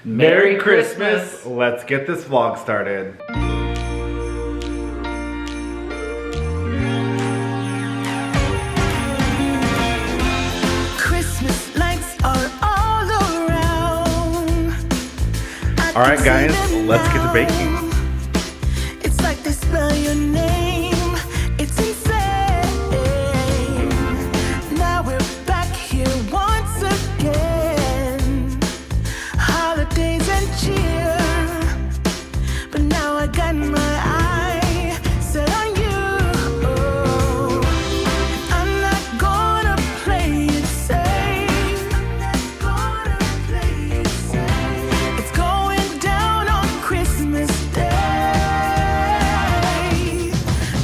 Merry Christmas! Let's get this vlog started. Christmas lights are all around. Alright guys, let's get to baking. It's like they spell your name. It's insane. Now we're back here once again. Holidays and cheer. But now I got my eye set on you. I'm not gonna play it safe. I'm not gonna play it safe. It's going down on Christmas Day.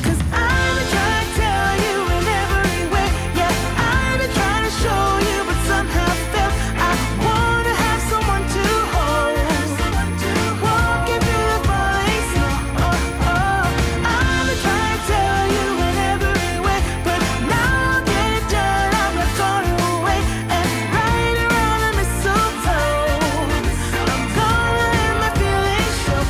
'Cause I've been trying to tell you in every way. Yeah, I've been trying to show you, but somehow felt I wanna have someone to hold. Walking through the falling snow. I've been trying to tell you in every way, but now I'll get it done. I'm not gonna wait. And right around the mistletoe, I'm gonna let my feelings show.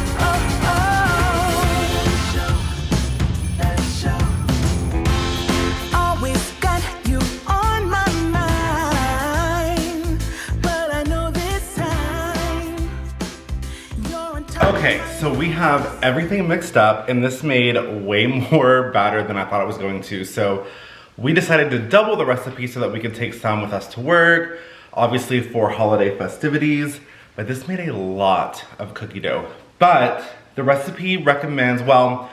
Always got you on my mind, but I know this time you're on top. Okay, so we have everything mixed up and this made way more batter than I thought it was going to. So we decided to double the recipe so that we could take some with us to work, obviously for holiday festivities, but this made a lot of cookie dough. But the recipe recommends, well,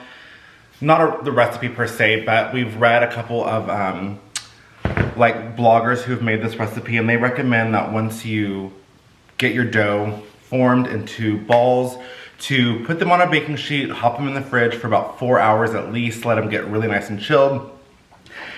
not the recipe per se, but we've read a couple of like bloggers who've made this recipe, and they recommend that once you get your dough formed into balls, to put them on a baking sheet, hop them in the fridge for about 4 hours at least, let them get really nice and chilled.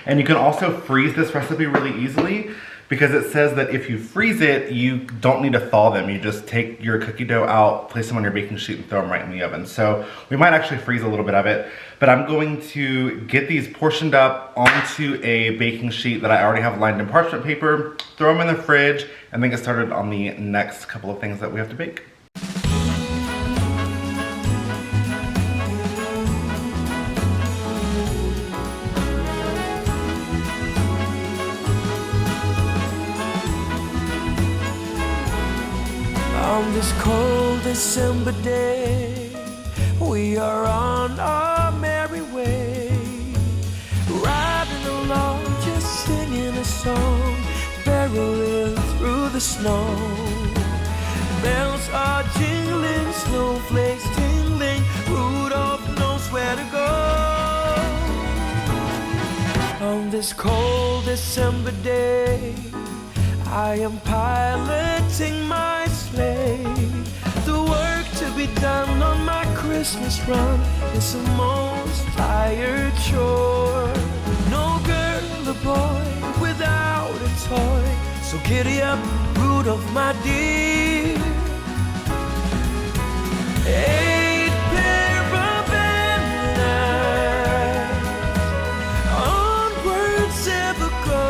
And you can also freeze this recipe really easily because it says that if you freeze it, you don't need to thaw them. You just take your cookie dough out, place them on your baking sheet, and throw them right in the oven. So we might actually freeze a little bit of it, but I'm going to get these portioned up onto a baking sheet that I already have lined in parchment paper, throw them in the fridge, and then get started on the next couple of things that we have to bake. On this cold December day, we are on our merry way, riding along, just singing a song, barreling through the snow. Bells are jingling, snowflakes tingling, Rudolph knows where to go. On this cold December day, I am piloting my sleigh. The work to be done on my Christmas run is the most tired chore. No girl or boy without a toy, so giddy up, Rudolph, my dear. 8 pair of antlers, onwards ever go.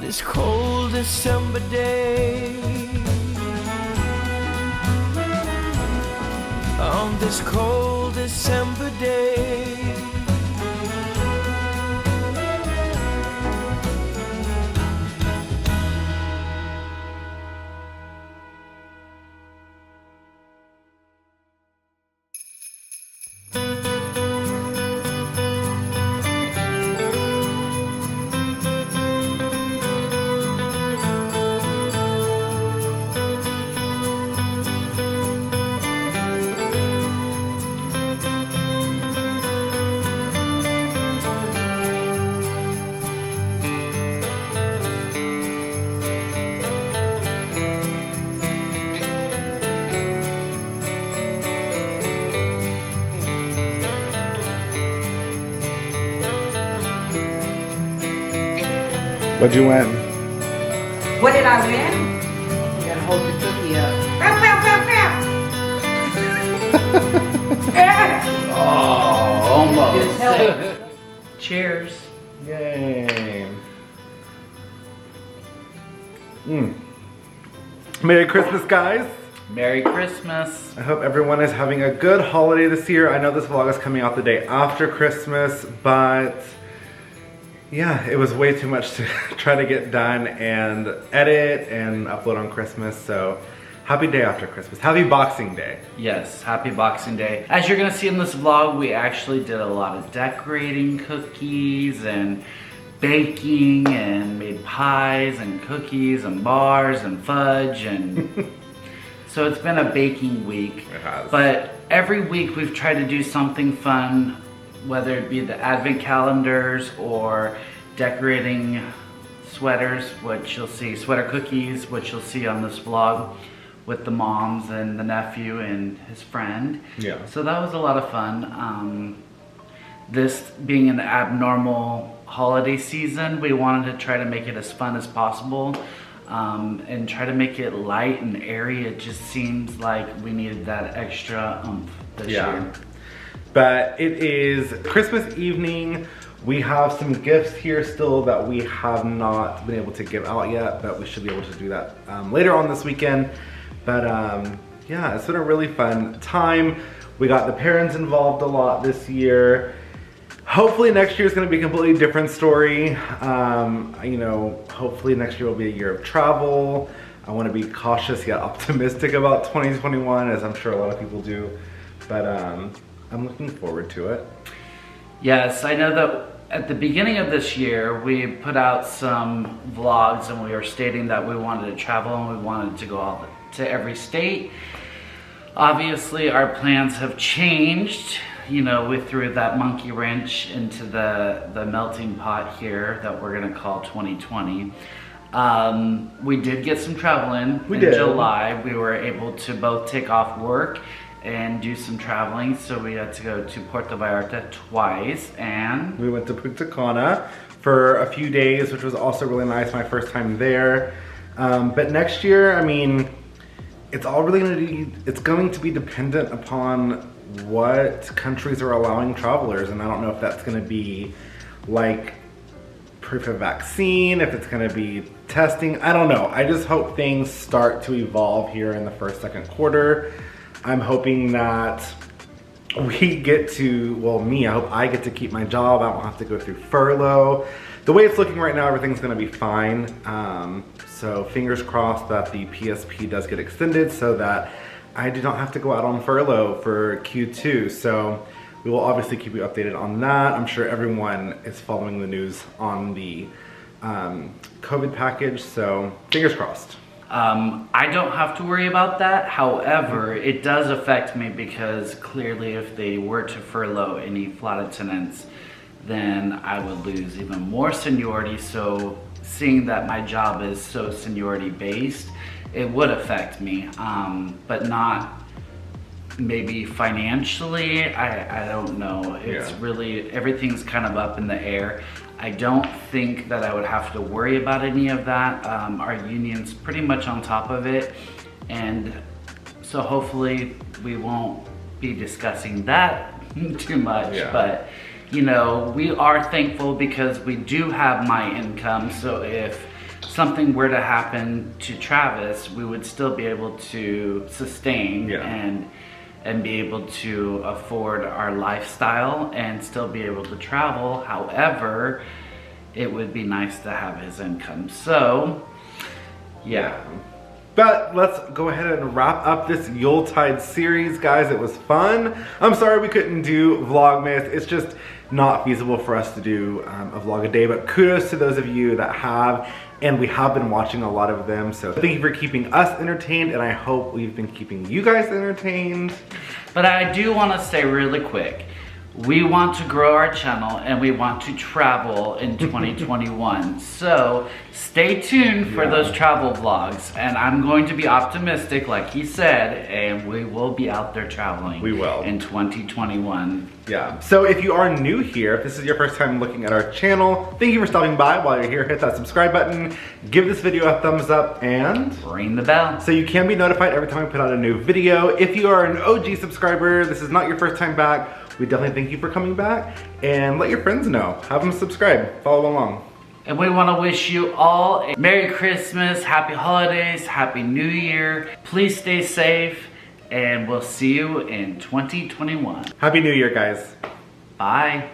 This cold December day, on this cold December day. What'd you win? What did I win? You gotta hold the cookie up. Oh, almost. Just help. Cheers. Yay. Merry Christmas, guys. Merry Christmas. I hope everyone is having a good holiday this year. I know this vlog is coming out the day after Christmas, but yeah, it was way too much to try to get done and edit and upload on Christmas. So happy day after Christmas. Happy Boxing Day. Yes, happy Boxing Day. As you're gonna see in this vlog, we actually did a lot of decorating, cookies and baking, and made pies and cookies and bars and fudge, and so it's been a baking week. It has. But every week we've tried to do something fun, whether it be the advent calendars or decorating sweaters, which you'll see, sweater cookies, which you'll see on this vlog with the moms and the nephew and his friend. Yeah. So that was a lot of fun. This being an abnormal holiday season, we wanted to try to make it as fun as possible, and try to make it light and airy. It just seems like we needed that extra oomph this year. But it is Christmas evening. We have some gifts here still that we have not been able to give out yet, but we should be able to do that later on this weekend. But yeah, it's been a really fun time. We got the parents involved a lot this year. Hopefully next year is going to be a completely different story. You know, hopefully next year will be a year of travel. I want to be cautious yet optimistic about 2021, as I'm sure a lot of people do. But I'm looking forward to it. Yes, I know that at the beginning of this year, we put out some vlogs and we were stating that we wanted to travel and we wanted to go out to every state. Obviously, our plans have changed. You know, we threw that monkey wrench into the melting pot here that we're gonna call 2020. We did get some travel in July. We were able to both take off work and do some traveling. So we had to go to Puerto Vallarta twice, and we went to Punta Cana for a few days, which was also really nice, my first time there. But next year, I mean, it's all really going to be dependent upon what countries are allowing travelers, and I don't know if that's going to be like proof of vaccine, if it's going to be testing. I don't know. I just hope things start to evolve here in the first, second quarter. I'm hoping that we get to, well, me, I hope I get to keep my job. I won't have to go through furlough. The way it's looking right now, everything's going to be fine. So fingers crossed that the PSP does get extended so that I do not have to go out on furlough for Q2. So we will obviously keep you updated on that. I'm sure everyone is following the news on the COVID package, so fingers crossed. I don't have to worry about that. However, it does affect me because clearly if they were to furlough any flight attendants, then I would lose even more seniority. So seeing that my job is so seniority based, it would affect me, but not maybe financially. I don't know. It's really, everything's kind of up in the air. I don't think that I would have to worry about any of that. Our union's pretty much on top of it, and so hopefully we won't be discussing that too much. But you know, we are thankful because we do have my income, so if something were to happen to Travis, we would still be able to sustain and be able to afford our lifestyle and still be able to travel. However, it would be nice to have his income. So, yeah. But let's go ahead and wrap up this Yuletide series, guys. It was fun. I'm sorry we couldn't do Vlogmas. It's just not feasible for us to do a vlog a day, but kudos to those of you that have, and we have been watching a lot of them. So thank you for keeping us entertained, and I hope we've been keeping you guys entertained. But I do want to say really quick, We want to grow our channel and we want to travel in 2021. So stay tuned for those travel vlogs. And I'm going to be optimistic, like he said, and we will be out there traveling. We will. In 2021. Yeah. So if you are new here, if this is your first time looking at our channel, thank you for stopping by. While you're here, hit that subscribe button, give this video a thumbs up, and ring the bell. so you can be notified every time we put out a new video. If you are an OG subscriber, this is not your first time back, we definitely thank you for coming back, and let your friends know. Have them subscribe, follow along. And we want to wish you all a Merry Christmas, Happy Holidays, Happy New Year. Please stay safe, and we'll see you in 2021. Happy New Year, guys. Bye.